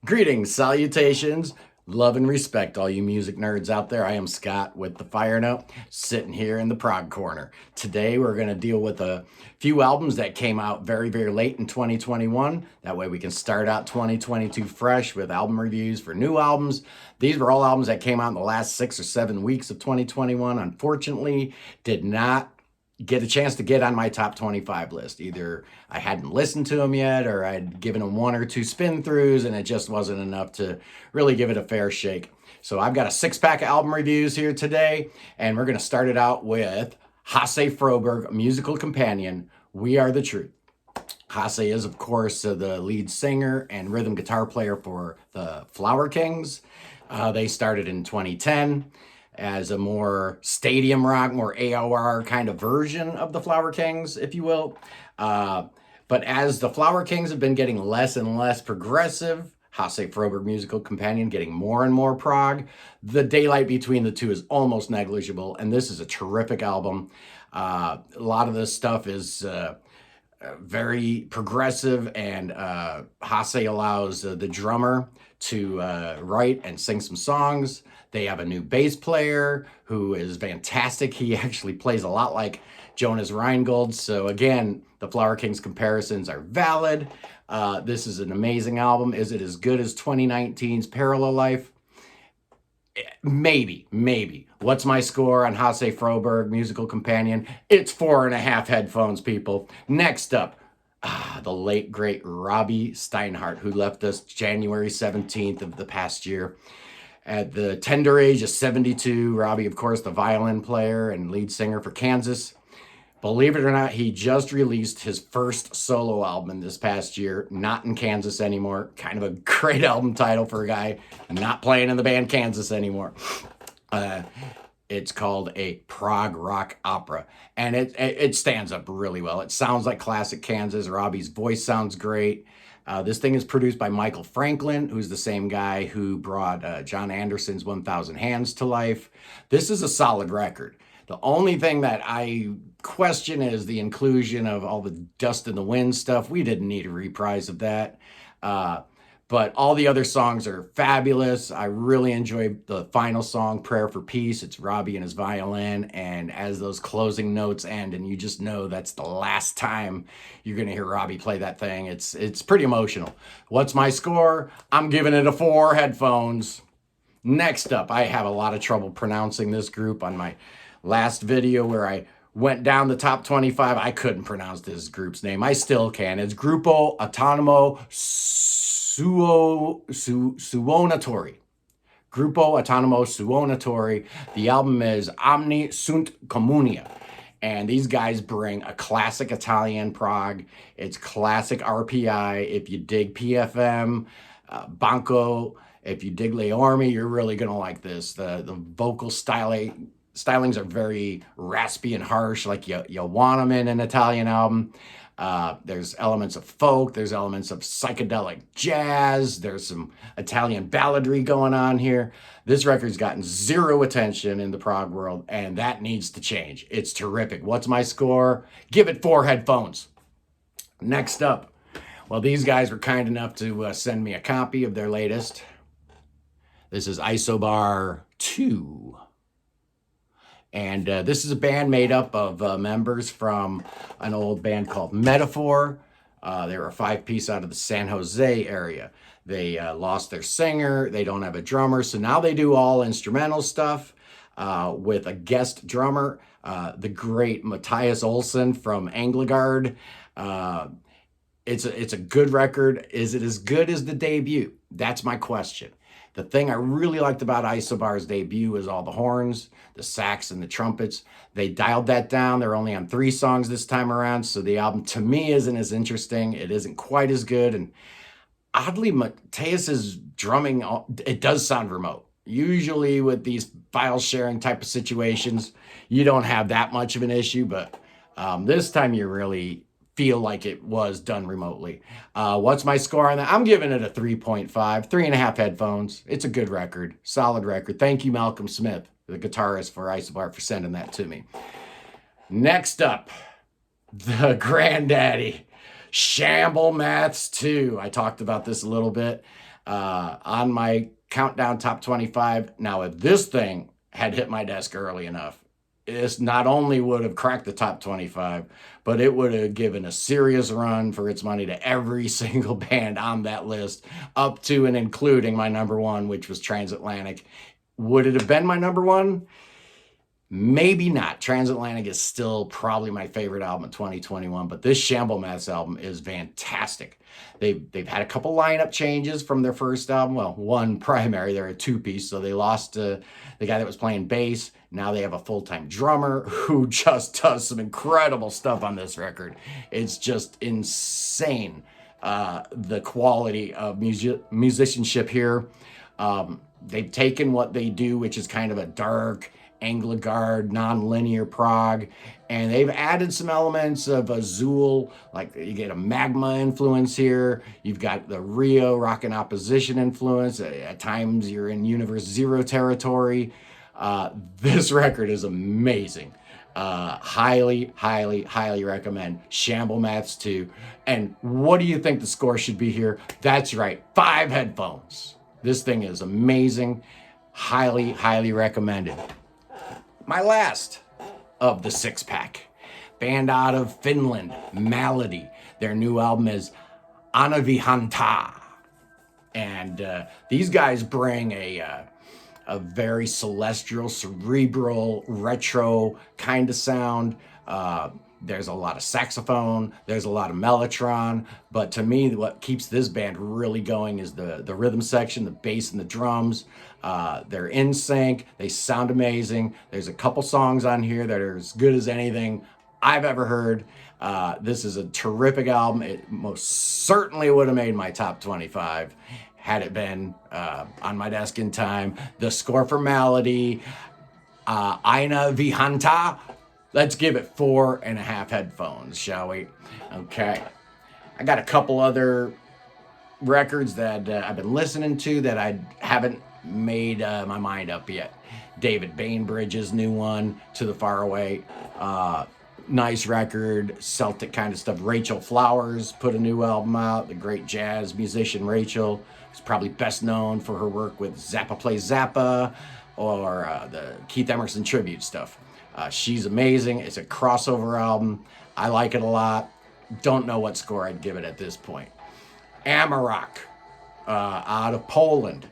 Greetings, salutations, love and respect, all you music nerds out there. I am Scott with the Fire Note, sitting here in the Prog corner. Today we're going to deal with a few albums that came out very, very late in 2021. That way we can start out 2022 fresh with album reviews for new albums. These were all albums that came out in the last 6 or 7 weeks of 2021. Unfortunately, did not get a chance to get on my top 25 list. Either I hadn't listened to them yet, or I'd given them 1 or 2 spin throughs and it just wasn't enough to really give it a fair shake. So I've got a 6-pack of album reviews here today, and we're gonna start it out with Hasse Froberg Musical Companion, We Are the Truth. Hasse is, of course, the lead singer and rhythm guitar player for the Flower Kings. They started in 2010 as a more stadium rock, more AOR kind of version of the Flower Kings, if you will. But as the Flower Kings have been getting less and less progressive, Hasse Froberg Musical Companion getting more and more prog, the daylight between the two is almost negligible, and this is a terrific album. A lot of this stuff is very progressive, and Hasse allows the drummer to write and sing some songs. They have a new bass player who is fantastic. He actually plays a lot like Jonas Reingold. So again, the Flower Kings comparisons are valid. This is an amazing album. Is it as good as 2019's Parallel Life? Maybe. What's my score on Hasse Froberg Musical Companion? It's 4.5 headphones, people. Next up, the late, great Robbie Steinhardt, who left us January 17th of the past year. At the tender age of 72, Robbie, of course, the violin player and lead singer for Kansas. Believe it or not, he just released his first solo album this past year, Not in Kansas Anymore. Kind of a great album title for a guy not playing in the band Kansas anymore. It's called a prog rock opera, and it stands up really well. It sounds like classic Kansas. Robbie's voice sounds great. This thing is produced by Michael Franklin, who's the same guy who brought John Anderson's 1,000 Hands to life. This is a solid record. The only thing that I question is the inclusion of all the Dust in the Wind stuff. We didn't need a reprise of that. But all the other songs are fabulous. I really enjoy the final song, Prayer for Peace. It's Robbie and his violin. And as those closing notes end, and you just know that's the last time you're going to hear Robbie play that thing, it's pretty emotional. What's my score? I'm giving it a 4 headphones. Next up, I have a lot of trouble pronouncing this group. On my last video where I went down the top 25, I couldn't pronounce this group's name. I still can. It's Gruppo Autonomo Suonatori. Gruppo Autonomo Suonatori. The album is Omni Sunt Comunia. And these guys bring a classic Italian prog. It's classic RPI. If you dig PFM, Banco, if you dig Le Orme, you're really going to like this. The vocal stylings are very raspy and harsh, like you want them in an Italian album. There's elements of folk, there's elements of psychedelic jazz, there's some Italian balladry going on here. This record's gotten zero attention in the prog world, and that needs to change. It's terrific. What's my score? Give it 4 headphones. Next up, well, these guys were kind enough to send me a copy of their latest. This is Isobar 2. And this is a band made up of members from an old band called Metaphor. They were a 5-piece out of the San Jose area. They lost their singer. They don't have a drummer. So now they do all instrumental stuff with a guest drummer, the great Matthias Olsson from Anglagard. It's a good record. Is it as good as the debut? That's my question. The thing I really liked about Isobar's debut is all the horns, the sax, and the trumpets. They dialed that down. They're only on 3 songs this time around, so the album, to me, isn't as interesting. It isn't quite as good, and oddly, Matthias's drumming, it does sound remote. Usually with these file sharing type of situations, you don't have that much of an issue, but this time you really feel like it was done remotely. What's my score on that? I'm giving it a 3.5, 3.5 headphones. It's a good record, solid record. Thank you, Malcolm Smith, the guitarist for Isobar, for sending that to me. Next up, the Granddaddy, Shamblemaths 2. I talked about this a little bit on my countdown top 25. Now, if this thing had hit my desk early enough, this not only would have cracked the top 25, but it would have given a serious run for its money to every single band on that list, up to and including my number one, which was Transatlantic. Would it have been my number one? Maybe not. Transatlantic is still probably my favorite album of 2021, but this Shamblemaths album is fantastic. They've had a couple lineup changes from their first album. Well, one primary, they're a two-piece, so they lost the guy that was playing bass. Now they have a full-time drummer who just does some incredible stuff on this record. It's just insane, the quality of musicianship here. They've taken what they do, which is kind of a dark, Anglo-Gard, non-linear prog, and they've added some elements of Azul, like you get a Magma influence here, you've got the Rio Rock and Opposition influence, at times you're in Universe Zero territory. This record is amazing. Highly, highly, highly recommend Shamblemaths 2. And what do you think the score should be here? That's right, 5 headphones. This thing is amazing. Highly, highly recommended. My last of the 6-pack. Band out of Finland, Malady. Their new album is Vijanta. And these guys bring a very celestial, cerebral, retro kind of sound. There's a lot of saxophone, there's a lot of mellotron, but to me, what keeps this band really going is the rhythm section, the bass and the drums. They're in sync, they sound amazing. There's a couple songs on here that are as good as anything I've ever heard. This is a terrific album. It most certainly would have made my top 25 had it been on my desk in time. The score for Malady, Vijanta. Let's give it 4.5 headphones, shall we? Okay. I got a couple other records that I've been listening to that I haven't made my mind up yet. David Bainbridge's new one, To the Faraway. Nice record, Celtic kind of stuff. Rachel Flowers put a new album out. The great jazz musician Rachel is probably best known for her work with Zappa Plays Zappa or the Keith Emerson tribute stuff. She's amazing. It's a crossover album. I like it a lot. Don't know what score I'd give it at this point. Amarok, out of Poland.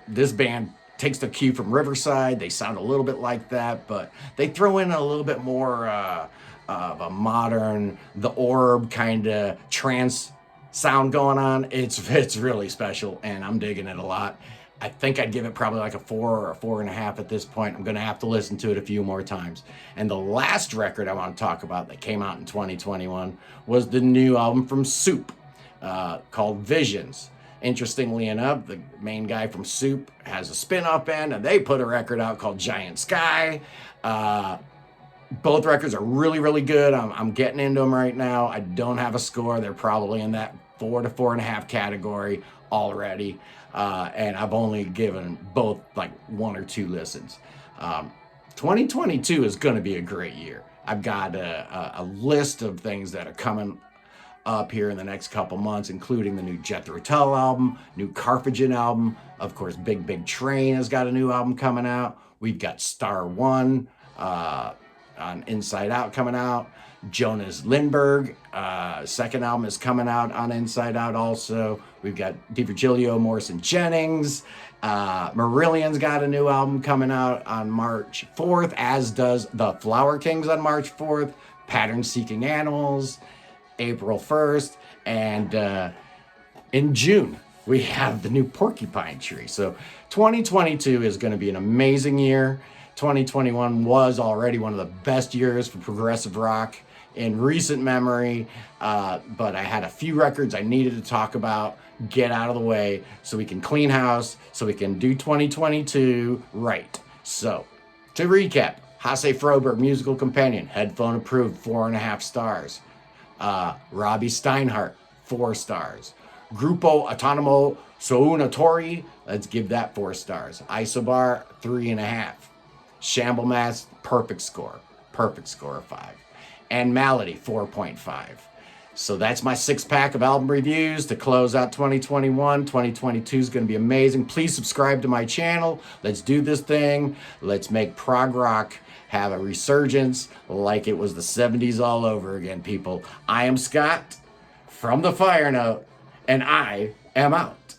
This band takes their cue from Riverside. They sound a little bit like that, but they throw in a little bit more of a modern, the Orb kind of trance sound going on. It's really special, and I'm digging it a lot. I think I'd give it probably like a 4 or a 4.5 at this point. I'm going to have to listen to it a few more times. And the last record I want to talk about that came out in 2021 was the new album from Soup called Visions. Interestingly enough, the main guy from Soup has a spin-off band, and they put a record out called Giant Sky. Both records are really, really good. I'm getting into them right now. I don't have a score. They're probably in that 4 to 4.5 category already. And I've only given both like 1 or 2 listens. 2022 is going to be a great year. I've got a list of things that are coming up here in the next couple months, including the new Jethro Tull album, new Carphagen album. Of course, Big Big Train has got a new album coming out. We've got Star One on Inside Out coming out. Jonas Lindberg, second album is coming out on Inside Out also. We've got DiVirgilio, Morrison Jennings. Marillion's got a new album coming out on March 4th, as does The Flower Kings on March 4th. Pattern Seeking Animals, April 1st. And in June, we have the new Porcupine Tree. So 2022 is going to be an amazing year. 2021 was already one of the best years for progressive rock in recent memory, but I had a few records I needed to talk about, get out of the way, so we can clean house, so we can do 2022 right. So, to recap, Hasse Froberg Musical Companion, headphone approved, 4.5 stars. Robbie Steinhardt, 4 stars. Gruppo Autonomo Suonatori, let's give that 4 stars. Isobar, 3.5. Shamblemaths, perfect score of 5. And Malady, 4.5. So that's my 6-pack of album reviews to close out 2021. 2022 is going to be amazing. Please subscribe to my channel. Let's do this thing. Let's make prog rock have a resurgence like it was the 70s all over again, people. I am Scott from the Fire Note, and I am out.